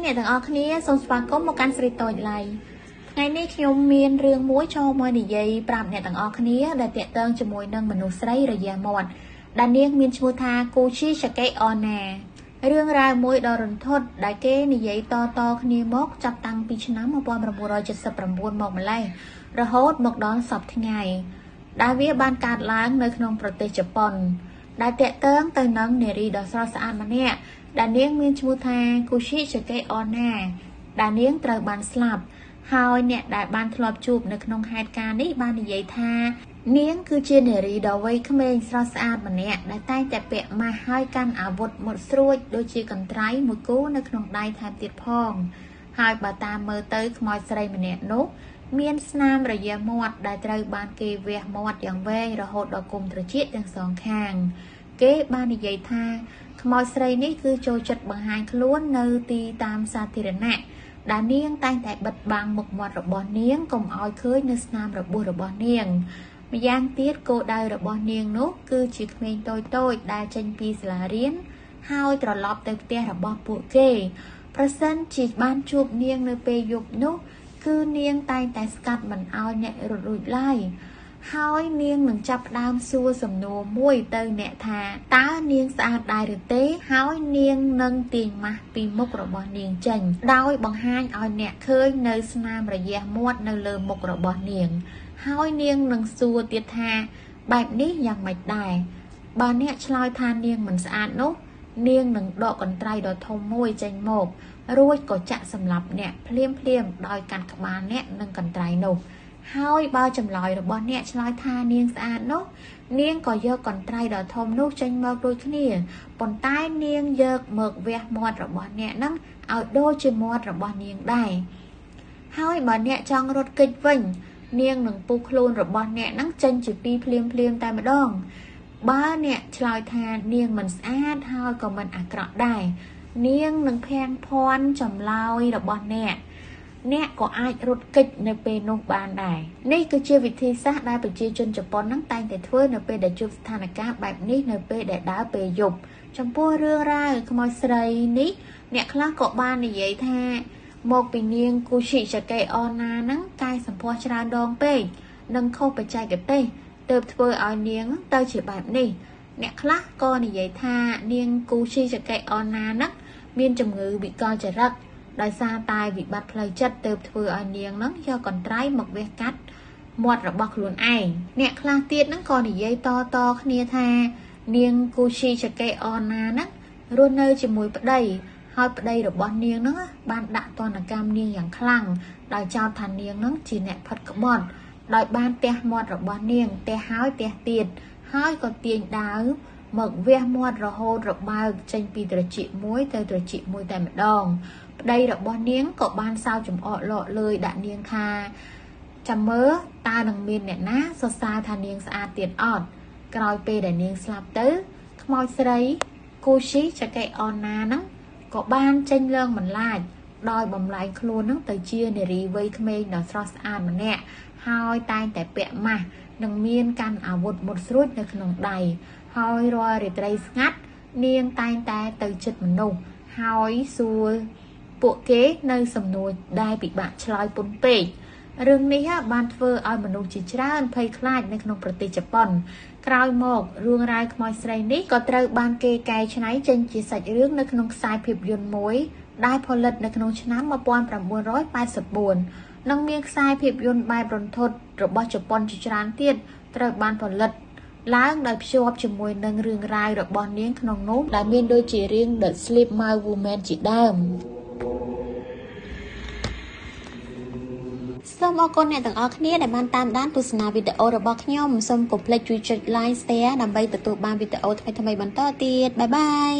អ្នកទាំងអស់គ្នាសូមស្វាគមន៍មកកាន់ស្រីតូចឡៃថ្ងៃនេះខ្ញុំមានរឿងមួយចូលមកនិយាយប្រាប់អ្នកទាំងអស់គ្នាដែលតាក់ទងជាមួយនឹងមនុស្សស្រីរយៈមាត់ដែលនាងមានឈ្មោះថាគូជីឆាកេអូណារឿងរ៉ាវមួយដ៏រន្ធត់ដែលគេនិយាយតគ្នាមកចាប់តាំងពីឆ្នាំ1979មកម្លេះរហូតមកដល់សប្តាហ៍ថ្ងៃដែលវាបានកើតឡើងនៅក្នុងប្រទេសជប៉ុនដែលតាក់ទងទៅនឹងនារីដ៏ស្រស់ស្អាតម្នាក់ដែលនាងមានឈ្មោះថាគូជីឆាកេអូណាដែលនាងត្រូវបានស្លាប់ហើយអ្នកដែលបានធ្លាប់ជួបនៅក្នុងហេតុការណ៍នេះបាននិយាយថានាងគឺជានារីដ៏វ័យក្មេងស្រស់ស្អាតម្នាក់ដែលតែងតែពាក់ម៉ាស់ហើយកាន់អាវុធមុតស្រួចដូចជាកន្ត្រៃមួយគូនៅក្នុងដៃថែមទៀតផងហើយបើតាមមើលទៅខ្មោចស្រីម្នាក់នោះមានស្នាមរយៈមាត់ដែលត្រូវបានគេវះមាត់យ៉ាងវែងរហូតដល់គុំត្រចៀកទាំងសងខាងគេបាននិយាយថាខ្មោចស្រីនេះគឺចូលចិត្តបង្ហាញខ្លួននៅទីតាមសាធារណៈដែលនាងតែងតែបិទបាំងមុខមាត់របស់នាងកុំឲ្យឃើញនៅស្នាមរបួសរបស់នាងម្យ៉ាងទៀតគោលដៅរបស់នាងនោះគឺជាក្មេងតូចៗដែលចេញពីសាលារៀនហើយត្រឡប់ទៅផ្ទះរបស់ពួកគេប្រសិនជាបានជួបនាងនៅពេលយប់នោះគឺនាងតែងតែស្កាត់មិនឲ្យអ្នករត់រួចឡើយហើយនាងនឹងចាប់ផ្ដើមសួរសំណួរមួយទៅអ្នកថាតើនាងស្អាតដែរឬទេហើយនាងនឹងទាញម៉ាស់ពីមុខរបស់នាងចេញដោយបង្ហាញឲ្យអ្នកឃើញនៅស្នាមរយៈមាត់នៅលើមុខរបស់នាងហើយនាងនឹងសួរទៀតថាបែបនេះយ៉ាងម៉េចដែរបើអ្នកឆ្លើយថានាងមិនស្អាតនោះនាងនឹងដកកន្ត្រៃដ៏ធំមួយចេញមករួចក៏ចាក់សម្លាប់អ្នកភ្លាមដោយកាន់ក្បាលអ្នកនឹងកន្ត្រៃនោះហើយបើចម្លើយរបស់អ្នកឆ្លើយថានាងស្អាតនោះនាងក៏យកកន្ត្រៃដ៏ធំនោះចេញមកដូចគ្នាប៉ុន្តែនាងយកមកវះមាត់របស់អ្នកនឹងឲ្យដូចជាមាត់របស់នាងដែរហើយបើអ្នកចង់រត់គេចវិញនាងនឹងពុះខ្លួនរបស់អ្នកនឹងចេញជាពីរភ្លាមតែម្ដងបើអ្នកឆ្លើយថានាងមិនស្អាតហើយក៏មិនអាក្រក់ដែរនាងនឹងភាំងភ័ន្តចម្លើយរបស់អ្នកក៏អាចរត់គេចនៅពេលនោះបានដែរនេះគឺជាវិធីសាស្ត្រដែលប្រជាជនជប៉ុននឹងតែងតែធ្វើនៅពេលដែលជួបស្ថានភាពបែបនេះនៅពេលដែលដើរពេលយប់ចំពោះរឿងរ៉ាវខ្មោចស្រីនេះអ្នកខ្លះក៏បាននិយាយថាមកពីនាងគូជីឆាកេអូណានឹងកាយសម្ផស្សច្រើនដងពេកនិងខុសបច្ចេកទេសទើបធ្វើឲ្យនាងទៅជាបែបនេះអ្នកខ្លះក៏និយាយថានាងគូជីឆាកេអូណានឹងមានជំងឺវិកលចរិតដោយសារតែវិបត្តិផ្លូវចិត្តទើបធ្វើឲ្យនាងនឹងយកកន្ត្រៃមកវះកាត់មាត់របស់ខ្លួនឯងអ្នកខ្លះទៀតនឹងក៏និយាយតគ្នាថានាងគូជីឆាកេអូណានឹងរស់នៅជាមួយប្តីហើយប្តីរបស់នាងនឹងបានដាក់ទណ្ឌកម្មនាងយ៉ាងខ្លាំងដោយចោទថានាងនឹងជាអ្នកផិតក្បត់ដោយបានទះមាត់របស់នាងទះហើយទះទៀតហើយក៏ទាញដាវមកវះមាត់រហូតរបើកចេញពីត្រចៀកមួយទៅត្រចៀកមួយតែម្ដងប្តីរបស់នាងក៏បានសើចចំអកលក់លើយដាក់នាងថាចាំមើលតើនឹងមានអ្នកណាសរសើរថានាងស្អាតទៀតអត់ក្រោយពេលដែលនាងស្លាប់ទៅខ្មោចស្រីគូជីឆាកេអូណាហ្នឹងក៏បានចេញឡើងបន្លាចដោយបំលែងខ្លួននឹងទៅជានារីវ័យក្មេងដ៏ស្រស់ស្អាតម្នាក់ហើយតែងតែពាក់ម៉ាស់និងមានកាន់អាវុធមុតស្រួចនៅក្នុងដៃហើយរាល់រាត្រីស្ងាត់នាងតែងតែទៅជិតមនុស្សហើយសួរពួកគេនៅសំណួរដែលពិបាកឆ្លើយពន់ពេករឿងនេះបានធ្វើឲ្យមនុស្សជាច្រើនភ័យខ្លាចនៅក្នុងប្រទេសជប៉ុនក្រោយមករឿងរ៉ាវខ្មោចស្រីនេះក៏ត្រូវបានគេកែច្នៃចេញជាសាច់រឿងនៅក្នុងខ្សែភាពយន្តមួយដែលផលិតនៅក្នុងឆ្នាំ1984និងមានខ្សែភាពយន្តបែបរន្ធត់របស់ជប៉ុនជាច្រើនទៀតត្រូវបានផលិតឡើងដោយភ្ជាប់ជាមួយនឹងរឿងរ៉ាវរបស់នាងក្នុងនោះដែលមានដូចជារឿង The Sleep Mouth Woman ជាដើមសូមអរគុណអ្នកទាំងអស់គ្នាដែលបានតាមដានទស្សនាវីដេអូរបស់ខ្ញុំសូមកុំភ្លេចជួយចុច Like Share ដើម្បីទទួលបានវីដេអូថ្មីៗបន្តទៀតបាយបាយ